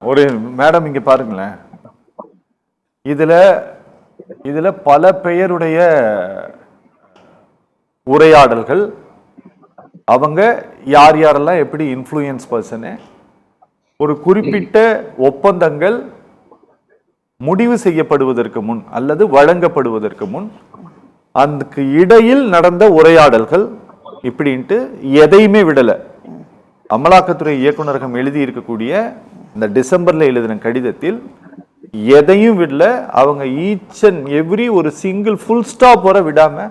ஒரு மேடம் இங்க பாருங்களேன், இதுல பல பெயருடைய உரையாடல்கள், அவங்க யார் யாரெல்லாம் எப்படி இன்ஃப்ளூயன்ஸ் பர்சனு, ஒரு குறிப்பிட்ட ஒப்பந்தங்கள் முடிவு செய்யப்படுவதற்கு முன் அல்லது வழங்கப்படுவதற்கு முன் அதுக்கு இடையில் நடந்த உரையாடல்கள் இப்படின்ட்டு எதையுமே விடல. அமலாக்கத்துறை இயக்குநரகம் எழுதி இருக்கக்கூடிய இந்த டிசம்பர்ல எழுதின கடிதத்தில் எதையும் விடல. அவங்க ஈச் அண்ட் எவ்ரி ஒரு சிங்கிள் ஃபுல் ஸ்டாப் வர விடாம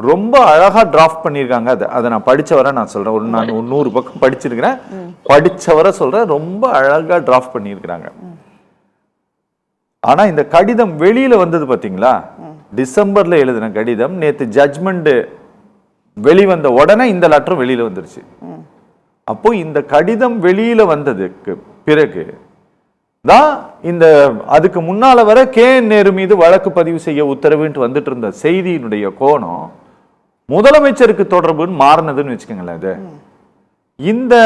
ரொம்ப அழகா டிராஃப்ட் பண்ணியிருக்காங்க. அதை நான் படிச்ச வர நான் சொல்றேன். நான் 100 பக்கம் படிச்சிருக்கிறேன், படிச்ச வர சொல்றேன். ரொம்ப அழகா டிராஃப்ட் பண்ணியிருக்கிறாங்க. ஆனா இந்த கடிதம் வெளியில வந்தது பாத்தீங்களா, டிசம்பர்ல எழுதின கடிதம் நேத்து ஜட்ஜ்மெண்ட் வெளிவந்த உடனே இந்த லெட்டர் வெளியில வந்துருச்சு. அப்போ இந்த கடிதம் வெளியில வந்ததுக்கு பிறகு தான் இந்த அதுக்கு முன்னால வர கே.என். நேரு மீது வழக்கு பதிவு செய்ய உத்தரவுன்ட்டு வந்துட்டு இருந்த செய்தியினுடைய கோணம் முதலமைச்சருக்கு தொடர்புன்னு மாறினதுன்னு வச்சுக்கோங்களேன். இது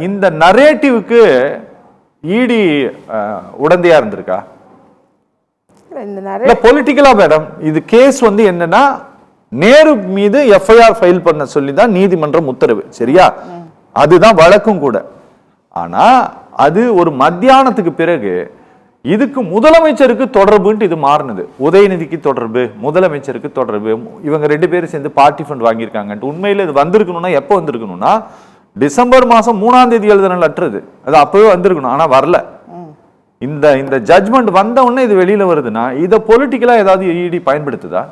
இந்த நரேட்டிவ்க்கு ஈடி உடந்தையா இருந்திருக்கா? பொலிட்டிக்கலா மேடம் இது கேஸ் வந்து என்னன்னா, நேரு மீது எஃப்ஐஆர் ஃபைல் பண்ண சொல்லி தான் நீதிமன்றம் உத்தரவு, சரியா? அதுதான் வழக்கும் கூட. ஆனா அது ஒரு மத்தியானத்துக்கு பிறகு இதுக்கு முதலமைச்சருக்கு தொடர்புன்ட்டு இது மாறினது. உதயநிதிக்கு தொடர்பு, முதலமைச்சருக்கு தொடர்பு, இவங்க 2 பேரும் சேர்ந்து பார்ட்டி ஃபண்ட் வாங்கியிருக்காங்கன்ட்டு. உண்மையில இது வந்திருக்கணும்னா எப்போ வந்திருக்கணும்னா, டிசம்பர் மாசம் 3ஆம் தேதி எழுதின லெட்டர் இது. அது அப்பவே வந்திருக்கணும், ஆனா வரல. இந்த ஜட்ஜ்மெண்ட் வந்த உடனே இது வெளியில வருதுன்னா இதை பொலிட்டிக்கலா ஏதாவது இடி பயன்படுத்துதா?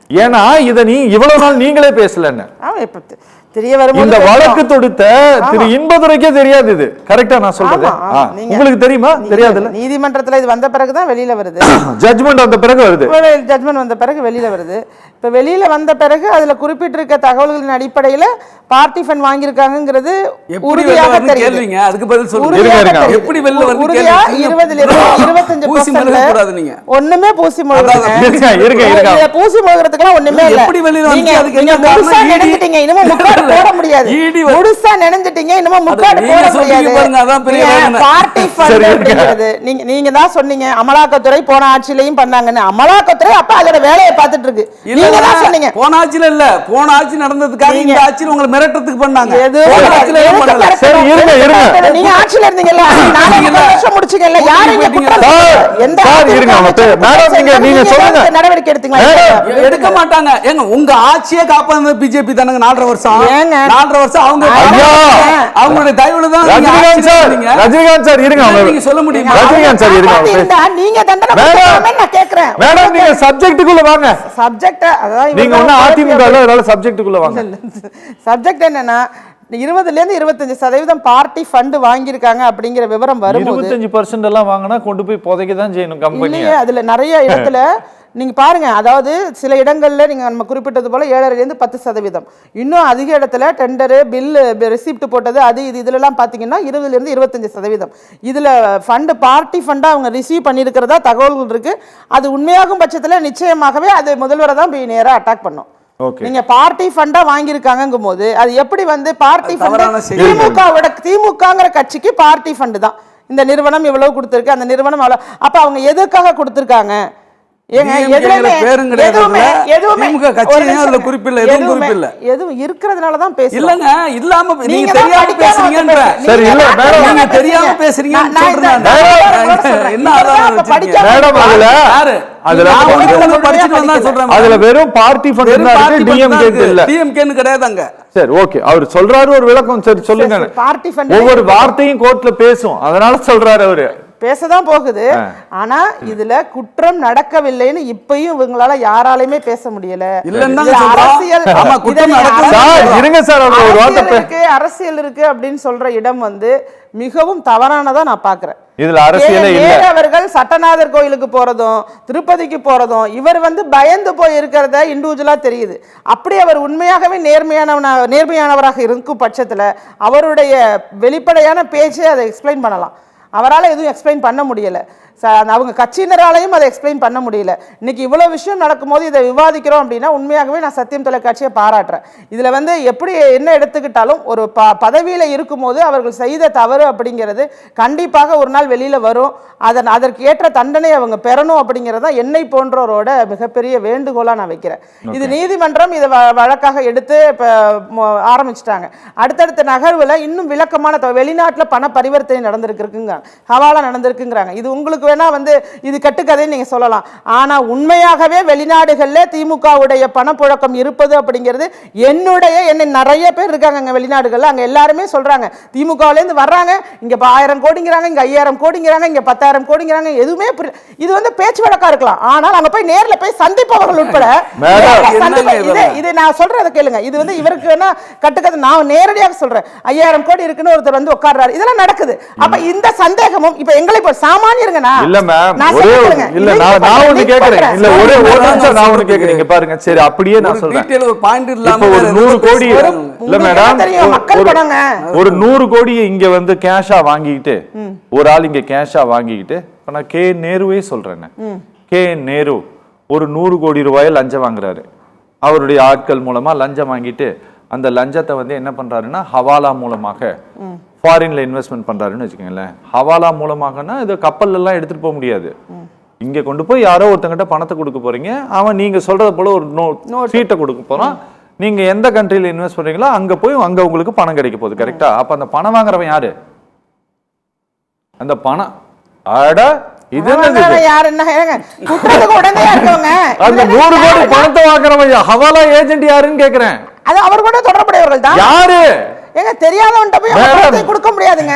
ஏன்னா இதை இவ்வளவு நாள் நீங்களே பேசலன்னு இந்த வழக்கு தொடுத்த திரு இன்பதுரைக்கே தெரியாது. இது கரெக்டா நான் சொல்றது? உங்களுக்கு தெரியுமா? தெரியாது. நீதிமன்றத்துல இது வந்த பிறகுதான் வெளியில வருது. ஜட்ஜ்மெண்ட் வந்த பிறகு வருது. ஜட்ஜ்மெண்ட் வந்த பிறகு வெளியில வருது. இப்ப வெளியில வந்த பிறகு அதுல குறிப்பிட்டிருக்க தகவல்களின் அடிப்படையில பார்ட்டி ஃபண்ட் வாங்கியிருக்காங்கிறது உறுதியாக தெரியுதுங்க. அதுக்கு பதில் சொல்லுங்க. எப்படி வெளியில வருது? உறுதியா 20-25% ஒண்ணுமே பூசி மொழிகிறதுக்கு பூசி மொழிகிறதுக்குலாம் ஒண்ணுமே இல்ல. எப்படி வெளியில வந்து அதுக்கு என்ன காரணம்? நினைச்சிட்டீங்க இன்னும் முக்காடு போட முடியாது. முழுசா நினைச்சிட்டீங்க இன்னும் முக்காடு போட முடியாது. பார்ட்டி ஃபண்ட் அப்படிங்கிறது நீங்க தான் சொன்னீங்க. அமலாக்கத்துறை போன ஆட்சியிலையும் பண்ணாங்கன்னு. அமலாக்கத்துறை அப்ப அதோட வேலையை பார்த்துட்டு இருக்கு. நீங்க தான் சொன்னீங்க போன ஆட்சியில இல்ல, போன ஆட்சி நடந்ததுக்காக இந்த ஆட்சியில உங்களை மிரட்டத்துக்கு பண்ணாங்க. சரி இருங்க இருங்க, நீங்க ஆட்சியில இருந்தீங்கல்ல, 4 வருஷம் முடிச்சீங்கல்ல, யாரு இங்க குற்றம்? எந்த இருங்க மேடம், நீங்க சொல்லுங்க. நடவடிக்கை எடுத்தீங்களா? எடுக்க மாட்டாங்க. ஏங்க உங்க ஆட்சியே காப்பாத்துறது பிஜேபி தானங்க. 4.5 வருஷம் 4.5 வருஷம் அவங்களுடைய தயவுல தான். ரஜினிகாந்த் சார் இருங்க, நீங்க சொல்ல முடியுமா? ரஜினிகாந்த் சார் இருங்க, நீங்க தண்டனை கொடுக்கணும்னு நான் கேக்குறேன். மேடம் நீங்க சப்ஜெக்ட்டுக்குள்ள வாங்க. சப்ஜெக்ட் அதாவது நீங்க ஒண்ணு அதிமுகல அதனால சப்ஜெக்ட்டுக்குள்ள வாங்க. சப்ஜெக்ட் என்னன்னா 20-25% பார்ட்டி ஃபண்ட் வாங்கியிருக்காங்க அப்படிங்கிற விவரம் வரும்போது 25% எல்லாம் வாங்கினா கொண்டு போய் புதைக்க தான் செய்யணும் கம்பெனி. அதுல நிறைய இடத்துல நீங்க பாருங்க, அதாவது சில இடங்கள்ல நீங்க நம்ம குறிப்பிட்டது போல 7.5-10%, இன்னும் அதிக இடத்துல டெண்டரு பில் ரெசிப்ட் போட்டது அது இதுலலாம் பாத்தீங்கன்னா 20-25%. இதுல ஃபண்ட் பார்ட்டி ஃபண்டா அவங்க ரிசீவ் பண்ணியிருக்கிறதா தகவல்கள் இருக்கு. அது உண்மையாகும் பட்சத்துல நிச்சயமாகவே அது முதல்வரை தான் போய் நேரா அட்டாக் பண்ணும். நீங்க பார்ட்டி ஃபண்டா வாங்கியிருக்காங்கும் போது அது எப்படி வந்து பார்ட்டி ஃபண்ட் திமுகங்கிற கட்சிக்கு பார்ட்டி ஃபண்ட் தான். இந்த நிறுவனம் இவ்வளவு கொடுத்திருக்கு, அந்த நிறுவனம் அவ்வளவு. அப்ப அவங்க எதுக்காக கொடுத்திருக்காங்க? இருக்கிறதுனாலதான் பேசுறீங்க. இல்லாம நீங்க தெரியாம பேசுறீங்க. சரி இல்ல மேடம், நீங்க தெரியாம பேசுறீங்க. அதுல வெறும் பார்ட்டி ஃபண்ட் தான் இருக்கு, டிஎம்கே இல்ல. டிஎம்கேன்னு கிடையாதுங்க. சரி ஓகே, அவர் சொல்றாரு ஒரு விளக்கம். சரி சொல்லுங்க. ஒவ்வொரு வார்த்தையும் கோர்ட்ல பேசும், அதனால சொல்றாரு அவரு. பேசதான் போகுது. ஆனா இதுல குற்றம் நடக்கவில்லைன்னு இப்பயும் இவங்களால யாராலையுமே பேச முடியல. அரசியல் இருக்கு அப்படின்னு சொல்ற இடம் வந்து மிகவும் தவறானதா நான் பாக்குறேன். இதுல அரசியலே இல்ல. அவர்கள் சட்டநாதர் கோயிலுக்கு போறதும் திருப்பதிக்கு போறதும் இவர் வந்து பயந்து போய் இருக்கிறத இண்டிவிஜுவலா தெரியுது. அப்படி அவர் உண்மையாகவே நேர்மையானவராக இருக்கும் பட்சத்துல அவருடைய வெளிப்படையான பேச்சை அதை எக்ஸ்பிளைன் பண்ணலாம். அவரால் எதுவும் எக்ஸ்பிளைன் பண்ண முடியல. அவங்க கட்சியினராலையும் அதை எக்ஸ்பிளைன் பண்ண முடியல. இன்னைக்கு இவ்வளவு விஷயம் நடக்கும்போது இதை விவாதிக்கிறோம் அப்படின்னா உண்மையாகவே நான் சத்தியம் தொலைக்காட்சியை பாராட்டுறேன். இதுல வந்து எப்படி என்ன எடுத்துக்கிட்டாலும் ஒரு பதவியில இருக்கும்போது அவர்கள் செய்த தவறு அப்படிங்கிறது கண்டிப்பாக ஒரு நாள் வெளியில வரும். அதற்கு ஏற்ற தண்டனை அவங்க பெறணும் அப்படிங்கிறது தான் என்னை போன்றவரோட மிகப்பெரிய வேண்டுகோளா நான் வைக்கிறேன். இது நீதிமன்றம் இதை வழக்காக எடுத்து ஆரம்பிச்சிட்டாங்க. அடுத்தடுத்த நகர்வுல இன்னும் விளக்கமான வெளிநாட்டுல பண பரிவர்த்தனை நடந்திருக்குங்க, ஹவாலா நடந்திருக்குங்கிறாங்க. இது உங்களுக்கு வேணா வந்து இது கட்டுக்கதை நீங்க சொல்லலாம். ஆனா உண்மையாகவே வெளிநாடுகள்ல திமுகவுடைய பணப்புழக்கம் இருப்பது அப்படிங்கிறது என்னை நிறைய பேர் இருக்காங்க வெளிநாடுகள்ல, அங்க எல்லாருமே சொல்றாங்க திமுகல இருந்து வர்றாங்க, இங்க 1000 கோடிங்கிறாங்க, இங்க 5000 கோடிங்கிறாங்க, இங்க 10,000 கோடிங்கிறாங்க. எதுவுமே இது வந்து பேச்சு வழக்கா இருக்கலாம். ஆனால் அங்க போய் நேர்ல போய் சந்திப்பவர்கள் உட்பட இது நான் சொல்றத கேளுங்க. இது வந்து இவருக்கு வேணா கட்டுக்கதை, நான் நேரடியாக சொல்றேன். 5000 கோடி இருக்குன்னு ஒருத்தர் வந்து உட்கார்றாரு, இதெல்லாம் நடக்குது. அப்ப இந்த சந்தேகமும் இப்ப எங்களை போல சாமானியருங்க இல்ல மேம், நான் ஒன்னு கேக்குறேன். இல்ல ஒரே ஒரு நிமிஷம் நான் ஒன்னு கேக்குறீங்க பாருங்க. சரி, அப்படியே நான் சொல்றேன். ஒரு பாயிண்ட் இல்லாம ஒரு 100 கோடி இல்ல மேடம், ஒரு 100 கோடி இங்க வந்து கேஷா வாங்கிட்டு ஒரு ஆள் இங்க கேஷா வாங்கிட்டு, நான் கே நேருவே சொல்றேன். கே நேரு ஒரு 100 கோடி ரூபாய் லஞ்சம் வாங்குறாரு. அவருடைய ஆட்கள் மூலமா லஞ்சம் வாங்கிட்டு அந்த லஞ்சத்தை வந்து என்ன பண்றாருன்னா ஹவாலா மூலமாக ஃபாரின்ல இன்வெஸ்ட்மெண்ட் பண்றாருன்னு வச்சுக்கோங்களேன். ஹவாலா மூலமாகனா இது கப்பல் எல்லாம் எடுத்துட்டு போக முடியாது. இங்க கொண்டு போய் யாரோ ஒருத்தங்கிட்ட பணத்தை கொடுக்க போறீங்க, அவன் நீங்க சொல்றது போல ஒரு சீட்டை கொடுக்க போறான். நீங்க எந்த கண்ட்ரில இன்வெஸ்ட் பண்றீங்களோ அங்க போய் அங்க உங்களுக்கு பணம் கிடைக்க போகுது. கரெக்டா? அப்ப அந்த பணம் வாங்குறவன் யாரு? அந்த பணம் இது யாரு? அந்த 100 கோடி பணத்தை வாங்குறவன் ஹவாலா ஏஜென்ட் யாருன்னு கேக்குறேன். அது அவர் கூட தொடர்புடையவர்கள் தான். யாரு? ஏங்க தெரியாதவன்ட்ட போய் பணத்தை கொடுக்க முடியாதுங்க.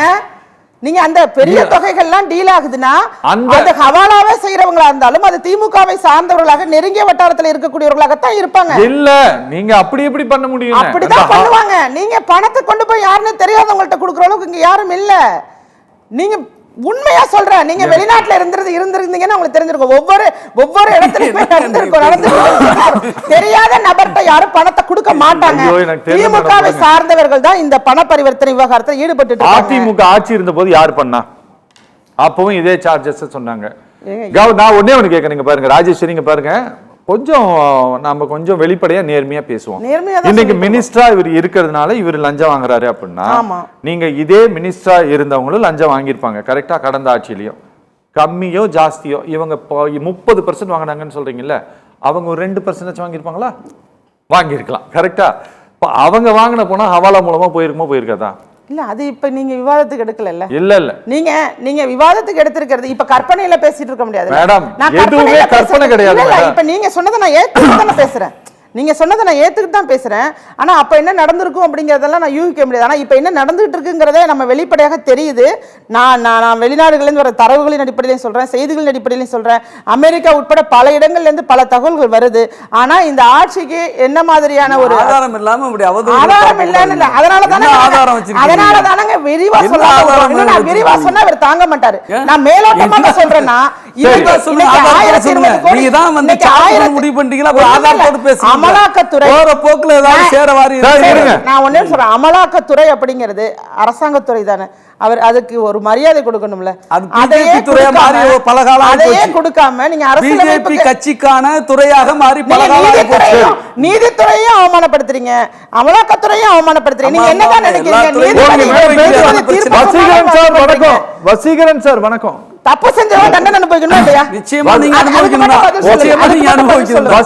நீங்க அந்த பெரிய தொகைகள்லாம் டீல் ஆகுதுன்னா அந்த ஹவாலாவே செய்யறவங்களா இருந்தாலும் அது திமுகவை சார்ந்தவர்களாக நெருங்கிய வட்டாரத்தில் இருக்கக்கூடியவர்களாகத்தான் இருப்பாங்க. இல்ல, நீங்க அப்படி எப்படி பண்ண முடியும்? அப்படிதான் பண்ணுவாங்க. நீங்க பணத்தை கொண்டு போய் யாருன்னு தெரியாதவங்கள்ட்ட கொடுக்குற அளவுக்கு இங்க யாரும் இல்ல. நீங்க உண்மையா சொல்றேன், நீங்க வெளிநாட்டுல இருந்திருந்தீங்கன்னா உங்களுக்கு தெரிஞ்சிருக்கும். ஒவ்வொரு இடத்துலயுமே தெரியாத நபர்கிட்ட யாரும் பணத்தை கொடுக்க மாட்டாங்க. திமுகவை சார்ந்தவர்கள் தான் இந்த பண பரிவர்த்தனை விவகாரத்தில் ஈடுபட்டு. அதிமுக ஆட்சி இருந்த போது யார் பண்ணா? அப்பவும் இதே சார்ஜஸ் சொன்னாங்க. நான் ஒண்ணே ஒண்ணு கேக்குறீங்க பாருங்க ராஜேஸ்வரிங்க பாருங்க, நம்ம கொஞ்சம் வெளிப்படையா நேர்மையா பேசுவோம். இன்னைக்கு மினிஸ்டரா இவர் இருக்கிறதுனால இவர் லஞ்சம் வாங்குறாரு அப்படின்னா, நீங்க இதே மினிஸ்டரா இருந்தவங்களும் லஞ்சம் வாங்கியிருப்பாங்க. கரெக்டா? கடந்த ஆட்சியிலையும் கம்மியோ ஜாஸ்தியோ இவங்க 30% வாங்கினாங்கன்னு சொல்றீங்கல்ல, அவங்க ஒரு 2% வாங்கியிருப்பாங்களா? வாங்கியிருக்கலாம். கரெக்டா? அவங்க வாங்கின போனா ஹவாலா மூலமா போயிருக்காதா? இல்ல, அது இப்ப நீங்க விவாதத்துக்கு எடுக்கல. இல்ல நீங்க விவாதத்துக்கு எடுத்திருக்கிறது இப்ப கற்பனையில பேசிட்டு இருக்க முடியாது மேடம். எதுவுமே கற்பனை கிடையாது. இப்ப நீங்க சொன்னதை நான் ஏத்துக்கிட்டு பேசுறேன். நீங்க சொன்னதை நான் ஏத்துக்கிட்டு தான் பேசுறேன். ஆனா அப்ப என்ன நடந்திருக்கும் அப்படிங்கறதெல்லாம் நான் யூகிக்க முடியாது. ஆனா இப்ப என்ன நடந்துட்டு இருக்குங்கிறதே நம்ம வெளிப்படையாக தெரியுது. நான் வெளிநாடுகளிலிருந்து வர தரவுகளின் அடிப்படையிலையும் சொல்றேன், செய்திகளின் அடிப்படையிலையும் சொல்றேன். அமெரிக்கா உட்பட பல இடங்கள்ல இருந்து பல தகவல்கள் வருது. ஆனா இந்த ஆட்சிக்கு என்ன மாதிரியான ஒரு ஆதாரம் இல்லாம ஆதாரம் இல்லன்னு அதனாலதானங்க விரிவா சொல்ல. நான் விரிவா சொன்னா அவர் தாங்க மாட்டாரு. நான் மேலோட்டமாக சொல்றேன்னா அமலாக்கத்துறை அப்படிங்கிறது அரசாங்கத்துறை தானே, அவர் அதுக்கு ஒரு மரியாதை கொடுக்கணும்ல. அதையே கொடுக்காம நீங்க அரசியலமைப்பு கட்சிக்கான துறையாக மாறி நீதித்துறையும் அவமானப்படுத்துறீங்க, அமலாக்கத்துறையும் அவமானப்படுத்துறீங்க. நீங்க என்னதான் நினைக்கிறீங்க? வசீகரன் சார் வணக்கம். தப்பு செஞ்சவங்க தண்டனை அனுபவிக்கணும் இல்லையா? நிச்சயமா நீங்க அனுபவிக்கணும்.